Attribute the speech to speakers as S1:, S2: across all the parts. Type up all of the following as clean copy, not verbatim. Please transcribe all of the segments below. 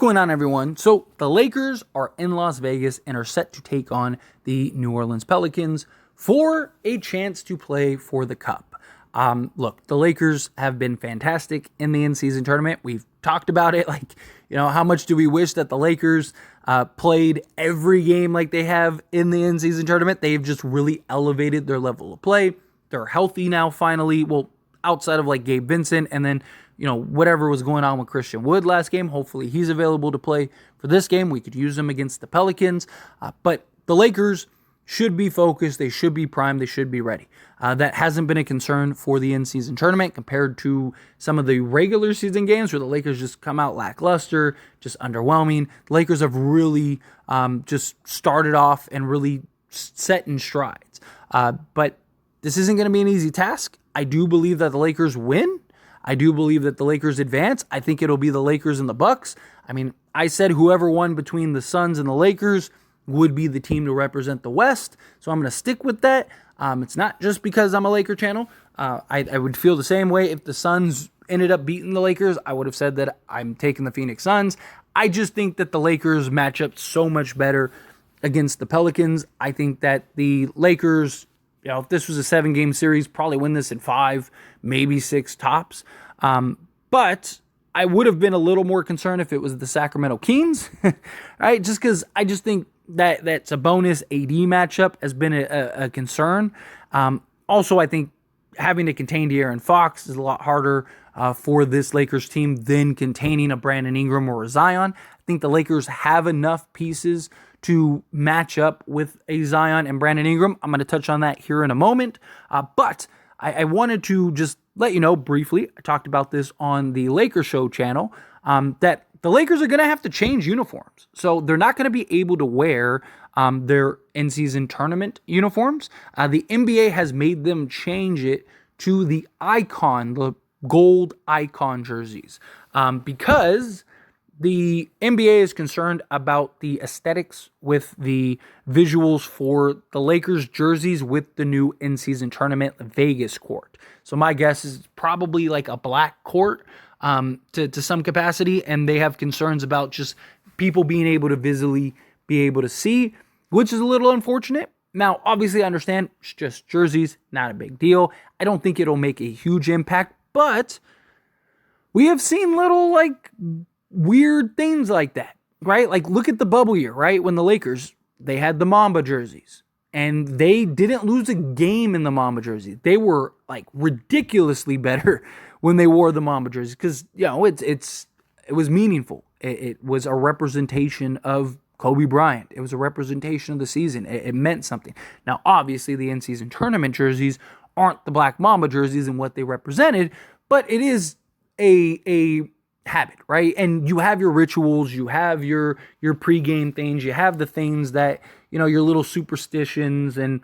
S1: going on, everyone? So the Lakers are in Las Vegas and are set to take on the New Orleans Pelicans for a chance to play for the Cup. Look, the Lakers have been fantastic in the in-season tournament. We've talked about it. How much do we wish that the Lakers played every game like they have in the in-season tournament? They've just really elevated their level of play. They're healthy now, finally. Well, outside of Gabe Vincent and then whatever was going on with Christian Wood last game. Hopefully he's available to play for this game. We could use him against the Pelicans. But the Lakers should be focused. They should be primed. They should be ready. That hasn't been a concern for the in-season tournament compared to some of the regular season games where the Lakers just come out lackluster, just underwhelming. The Lakers have really just started off and really set in strides. But this isn't going to be an easy task. I do believe that the Lakers win. I do believe that the Lakers advance. I think it'll be the Lakers and the Bucks. I said whoever won between the Suns and the Lakers would be the team to represent the West. So I'm going to stick with that. It's not just because I'm a Laker channel. I would feel the same way if the Suns ended up beating the Lakers. I would have said that I'm taking the Phoenix Suns. I just think that the Lakers match up so much better against the Pelicans. I think that the Lakers, if this was a 7-game series, probably win this in 5, maybe 6 tops. But I would have been a little more concerned if it was the Sacramento Kings, right? Just because I just think that's a bonus AD matchup has been a concern. Also, I think having to contain De'Aaron Fox is a lot harder for this Lakers team than containing a Brandon Ingram or a Zion. I think the Lakers have enough pieces to match up with a Zion and Brandon Ingram. I'm going to touch on that here in a moment. But I wanted to just let you know briefly, I talked about this on the Lakers Show channel, that the Lakers are going to have to change uniforms. So they're not going to be able to wear their in-season tournament uniforms. The NBA has made them change it to the gold icon jerseys, because the NBA is concerned about the aesthetics with the visuals for the Lakers jerseys with the new in-season tournament Vegas court. So my guess is probably a black court to some capacity, and they have concerns about just people being able to visually be able to see, which is a little unfortunate. Now, obviously, I understand it's just jerseys, not a big deal. I don't think it'll make a huge impact, but we have seen little weird things like that, right? Look at the bubble year, right? When the Lakers, they had the Mamba jerseys and they didn't lose a game in the Mamba jersey. They were ridiculously better when they wore the Mamba jerseys because, it was meaningful. It was a representation of Kobe Bryant. It was a representation of the season. It meant something. Now, obviously, the in-season tournament jerseys aren't the Black Mamba jerseys and what they represented, but it is a habit, right? And you have your rituals, you have your pregame things, you have the things that, your little superstitions and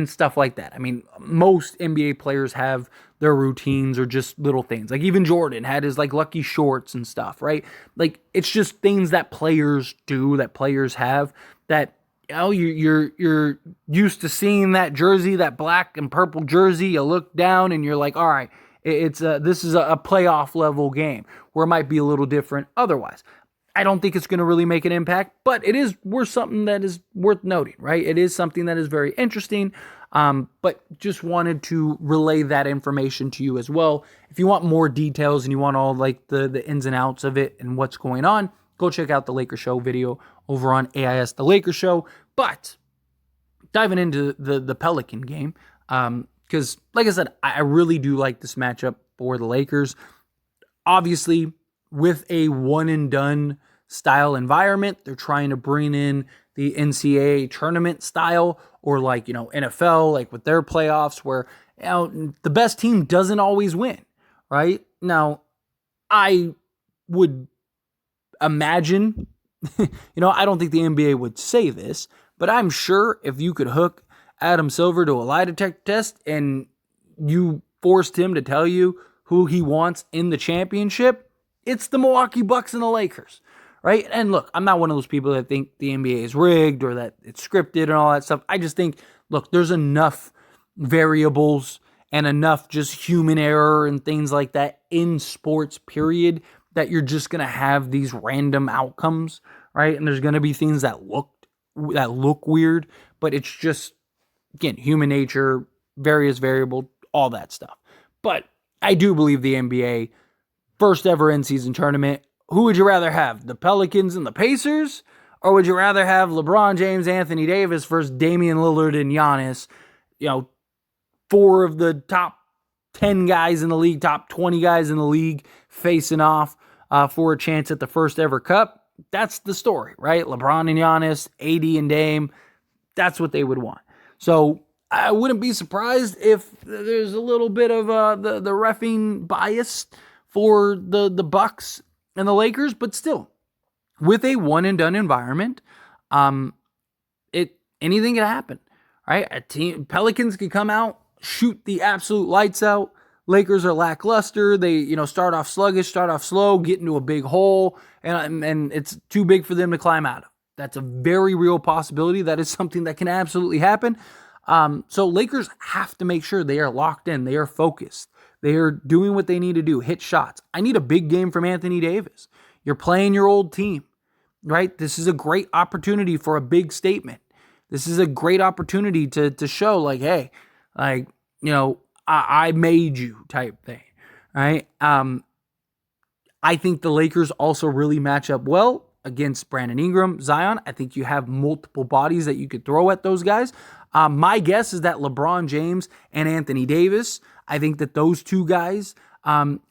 S1: stuff like that. Most NBA players have their routines or just little things. Even Jordan had his lucky shorts and stuff, right? It's just things that players do, that players have, that you're used to seeing that jersey, that black and purple jersey. You look down and you're like, all right, this is a playoff level game where it might be a little different otherwise. I don't think it's going to really make an impact, but it is worth something that is worth noting, right? It is something that is very interesting, but just wanted to relay that information to you as well. If you want more details and you want all the ins and outs of it and what's going on, go check out the Lakers Show video over on AIS The Lakers Show. But diving into the Pelican game, because, like I said, I really do like this matchup for the Lakers. Obviously, with a one-and-done style environment, they're trying to bring in the NCAA tournament style or NFL, with their playoffs where, the best team doesn't always win, right? Now, I would imagine, I don't think the NBA would say this, but I'm sure if you could hook Adam Silver to a lie detector test and you forced him to tell you who he wants in the championship, it's the Milwaukee Bucks and the Lakers, right? And look, I'm not one of those people that think the NBA is rigged or that it's scripted and all that stuff. I just think, look, there's enough variables and enough just human error and things like that in sports, period, that you're just going to have these random outcomes, right? And there's going to be things that look weird, but it's just, again, human nature, various variable, all that stuff. But I do believe the NBA, first ever in-season tournament, who would you rather have, the Pelicans and the Pacers? Or would you rather have LeBron James, Anthony Davis versus Damian Lillard and Giannis? You know, 4 of the top 10 guys in the league, top 20 guys in the league facing off for a chance at the first ever cup. That's the story, right? LeBron and Giannis, AD and Dame, that's what they would want. So I wouldn't be surprised if there's a little bit of the reffing bias for the Bucks and the Lakers, but still, with a one and done environment, anything can happen, right? Pelicans could come out, shoot the absolute lights out. Lakers are lackluster. They, start off sluggish, start off slow, get into a big hole, and it's too big for them to climb out of. That's a very real possibility. That is something that can absolutely happen. So Lakers have to make sure they are locked in. They are focused. They are doing what they need to do, hit shots. I need a big game from Anthony Davis. You're playing your old team, right? This is a great opportunity for a big statement. This is a great opportunity to show, like, hey, like, I made you type thing, right? I think the Lakers also really match up well against Brandon Ingram, Zion. I think you have multiple bodies that you could throw at those guys. My guess is that LeBron James and Anthony Davis, I think that those two guys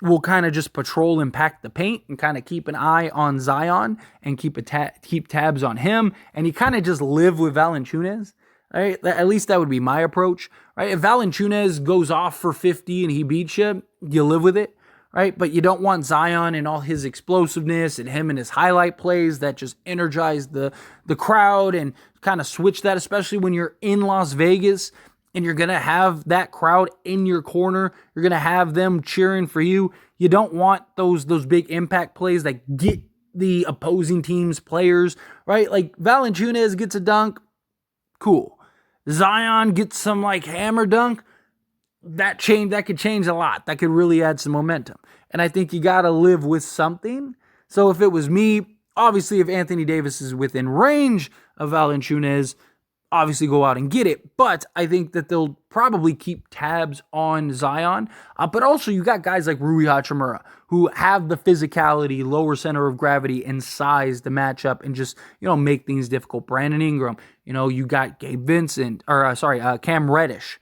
S1: will kind of just patrol and pack the paint and kind of keep an eye on Zion and keep tabs on him. And you kind of just live with Valanciunas, right? At least that would be my approach, right? If Valanciunas goes off for 50 and he beats you, you live with it, right? But you don't want Zion and all his explosiveness and him and his highlight plays that just energize the crowd and kind of switch that, especially when you're in Las Vegas and you're going to have that crowd in your corner. You're going to have them cheering for you. You don't want those big impact plays that get the opposing team's players, right? Like Valanciunas gets a dunk, cool. Zion gets some like hammer dunk, that could change a lot. That could really add some momentum. And I think you got to live with something. So if it was me, obviously if Anthony Davis is within range of Valanciunas, obviously go out and get it. But I think that they'll probably keep tabs on Zion. But also you got guys like Rui Hachimura who have the physicality, lower center of gravity, and size to match up and just, make things difficult. Brandon Ingram, you got Cam Reddish.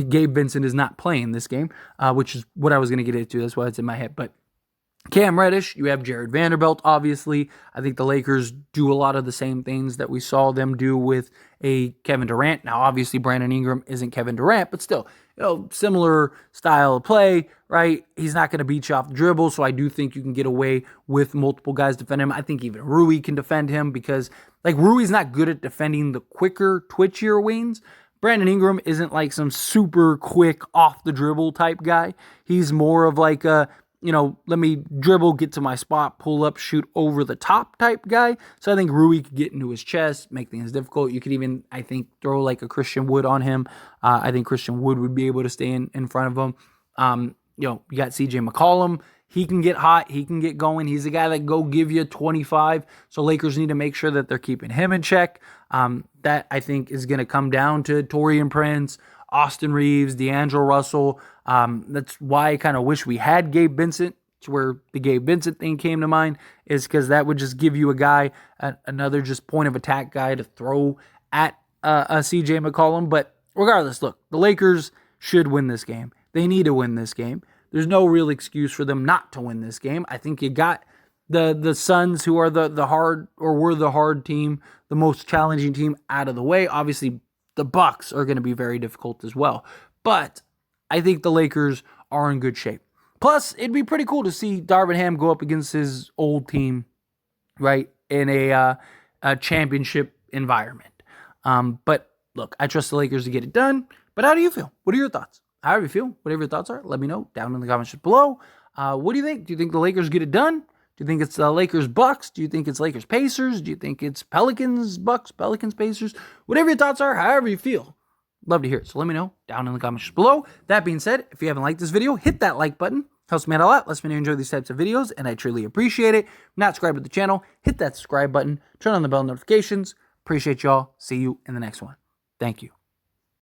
S1: Gabe Vincent is not playing this game, which is what I was going to get into. That's why it's in my head. But Cam Reddish, you have Jared Vanderbilt, obviously. I think the Lakers do a lot of the same things that we saw them do with a Kevin Durant. Now, obviously, Brandon Ingram isn't Kevin Durant, but still, similar style of play, right? He's not going to beat you off the dribble, so I do think you can get away with multiple guys defending him. I think even Rui can defend him because, Rui's not good at defending the quicker, twitchier wings. Brandon Ingram isn't like some super quick off the dribble type guy. He's more of like a, let me dribble, get to my spot, pull up, shoot over the top type guy. So I think Rui could get into his chest, make things difficult. You could even, I think, throw like a Christian Wood on him. I think Christian Wood would be able to stay in front of him. You got CJ McCollum. He can get hot. He can get going. He's a guy that go give you 25. So Lakers need to make sure that they're keeping him in check. That I think is going to come down to Taurean Prince, Austin Reeves, D'Angelo Russell. That's why I kind of wish we had Gabe Vincent. It's where the Gabe Vincent thing came to mind, is because that would just give you a guy, another just point of attack guy to throw at a CJ McCollum. But regardless, look, the Lakers should win this game. They need to win this game. There's no real excuse for them not to win this game. I think you got the Suns, who are the hard, or were the hard team, the most challenging team, out of the way. Obviously, the Bucks are going to be very difficult as well. But I think the Lakers are in good shape. Plus, it'd be pretty cool to see Darvin Ham go up against his old team, right, in a championship environment. But look, I trust the Lakers to get it done. But how do you feel? What are your thoughts? However you feel, whatever your thoughts are, let me know down in the comments below. What do you think? Do you think the Lakers get it done? Do you think it's Lakers Bucks? Do you think it's Lakers Pacers? Do you think it's Pelicans Bucks, Pelicans Pacers? Whatever your thoughts are, however you feel, love to hear it. So let me know down in the comments below. That being said, if you haven't liked this video, hit that like button. Helps me out a lot, lets me know you enjoy these types of videos, and I truly appreciate it. If you're not subscribed to the channel, hit that subscribe button, turn on the bell notifications. Appreciate y'all. See you in the next one. Thank you.